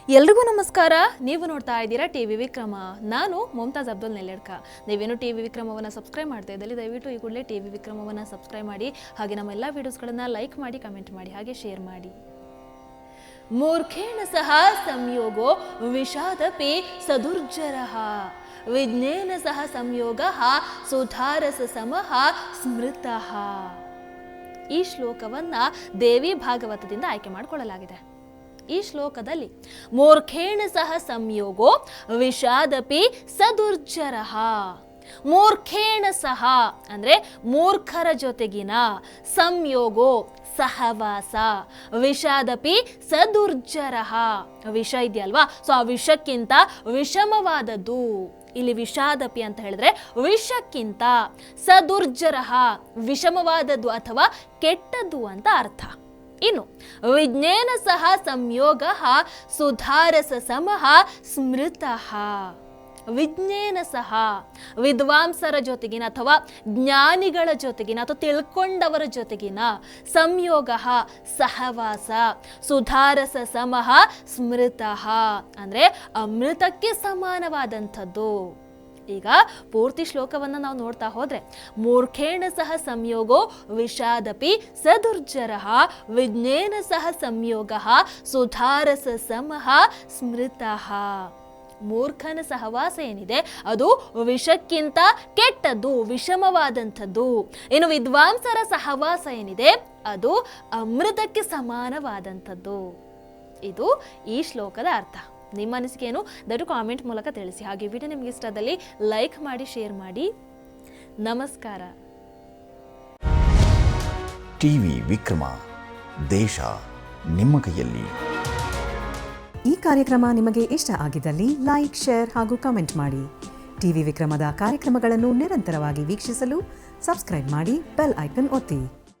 ಎಲ್ರಿಗೂ ನಮಸ್ಕಾರ. ನೀವು ನೋಡ್ತಾ ಇದ್ದೀರಾ ಟಿವಿ ವಿಕ್ರಮ. ನಾನು ಮುಮ್ತಾಜ್ ಅಬ್ದುಲ್ ನೆಲ್ಲೆಡ್ಕ. ನೀವೇನು ಟಿವಿ ವಿಕ್ರಮವನ್ನು ಸಬ್ಸ್ಕ್ರೈಬ್ ಮಾಡ್ತಾ ಇದ್ದಲ್ಲಿ ದಯವಿಟ್ಟು ಈ ಕೂಡಲೇ ಟಿವಿ ವಿಕ್ರಮವನ್ನು ಸಬ್ಸ್ಕ್ರೈಬ್ ಮಾಡಿ, ಹಾಗೆ ನಮ್ಮ ಎಲ್ಲ ವಿಡಿಯೋಸ್ಗಳನ್ನು ಲೈಕ್ ಮಾಡಿ, ಕಮೆಂಟ್ ಮಾಡಿ, ಹಾಗೆ ಶೇರ್ ಮಾಡಿ. ಮೂರ್ಖೇಣ ಸಹ ಸಂಯೋಗೋ ವಿಷಾದಪಿ ಸದುರ್ಜರಃ ವಿಜ್ಞೇನ ಸಹ ಸಂಯೋಗಃ ಸುಧಾರಸ ಸಮಃ ಸ್ಮೃತಃ. ಈ ಶ್ಲೋಕವನ್ನ ದೇವಿ ಭಾಗವತದಿಂದ ಆಯ್ಕೆ ಮಾಡಿಕೊಳ್ಳಲಾಗಿದೆ. ಈ ಶ್ಲೋಕದಲ್ಲಿ ಮೂರ್ಖೇಣ ಸಹ ಸಂಯೋಗೋ ವಿಷಾದಪಿ ಸದುರ್ಜರಃ. ಮೂರ್ಖೇಣ ಸಹ ಅಂದ್ರೆ ಮೂರ್ಖರ ಜೊತೆಗಿನ, ಸಂಯೋಗೋ ಸಹವಾಸ, ವಿಷಾದಪಿ ಸದುರ್ಜರಃ. ವಿಷ ಇದೆಯಲ್ವಾ, ಸೊ ಆ ವಿಷಕ್ಕಿಂತ ವಿಷಮವಾದದ್ದು. ಇಲ್ಲಿ ವಿಷಾದಪಿ ಅಂತ ಹೇಳಿದ್ರೆ ವಿಷಕ್ಕಿಂತ, ಸದುರ್ಜರಃ ವಿಷಮವಾದದ್ದು ಅಥವಾ ಕೆಟ್ಟದ್ದು ಅಂತ ಅರ್ಥ. ಇನ್ನು ವಿಜ್ಞೇನ ಸಹ ಸಂಯೋಗ ಸುಧಾರಸ ಸಮಃ ಸ್ಮೃತಃ. ವಿಜ್ಞೇನ ಸಹ ವಿದ್ವಾಂಸರ ಜೊತೆಗಿನ ಅಥವಾ ಜ್ಞಾನಿಗಳ ಜೊತೆಗಿನ ಅಥವಾ ತಿಳ್ಕೊಂಡವರ ಜೊತೆಗಿನ, ಸಂಯೋಗ ಸಹವಾಸ, ಸುಧಾರಸ ಸಮಃ ಸ್ಮೃತಃ ಅಂದ್ರೆ ಅಮೃತಕ್ಕೆ ಸಮಾನವಾದಂಥದ್ದು. ಈಗ ಪೂರ್ತಿ ಶ್ಲೋಕವನ್ನು ನಾವು ನೋಡ್ತಾ ಹೋದ್ರೆ, ಮೂರ್ಖೇಣ ಸಹ ಸಂಯೋಗೋ ವಿಷಾದಪಿ ಸದುರ್ಜರಃ ವಿಜ್ಞೇನ ಸಹ ಸಂಯೋಗ ಸುಧಾರಸ ಸಮಃ ಸ್ಮೃತಃ. ಮೂರ್ಖನ ಸಹವಾಸ ಏನಿದೆ ಅದು ವಿಷಕ್ಕಿಂತ ಕೆಟ್ಟದ್ದು, ವಿಷಮವಾದಂಥದ್ದು. ಇನ್ನು ವಿದ್ವಾಂಸರ ಸಹವಾಸ ಏನಿದೆ ಅದು ಅಮೃತಕ್ಕೆ ಸಮಾನವಾದಂಥದ್ದು. ಇದು ಈ ಶ್ಲೋಕದ ಅರ್ಥ. ನಿಮ್ಮ ಅನಿಸಿಕೆಯನ್ನು ದಯವಿಟ್ಟು ಕಾಮೆಂಟ್ ಮೂಲಕ ತಿಳಿಸಿ. ಹಾಗೆ ವಿಡಿಯೋ ನಿಮಗೆ ಇಷ್ಟದಲ್ಲಿ ಲೈಕ್ ಮಾಡಿ, ಶೇರ್ ಮಾಡಿ. ನಮಸ್ಕಾರ. ಟಿವಿ ವಿಕ್ರಮ, ದೇಶ ನಿಮ್ಮ ಕೈಯಲ್ಲಿ. ಈ ಕಾರ್ಯಕ್ರಮ ನಿಮಗೆ ಇಷ್ಟ ಆಗಿದ್ದಲ್ಲಿ ಲೈಕ್, ಶೇರ್ ಹಾಗೂ ಕಮೆಂಟ್ ಮಾಡಿ. ಟಿವಿ ವಿಕ್ರಮದ ಕಾರ್ಯಕ್ರಮಗಳನ್ನು ನಿರಂತರವಾಗಿ ವೀಕ್ಷಿಸಲು ಸಬ್ಸ್ಕ್ರೈಬ್ ಮಾಡಿ, ಬೆಲ್ ಐಕನ್ ಒತ್ತಿ.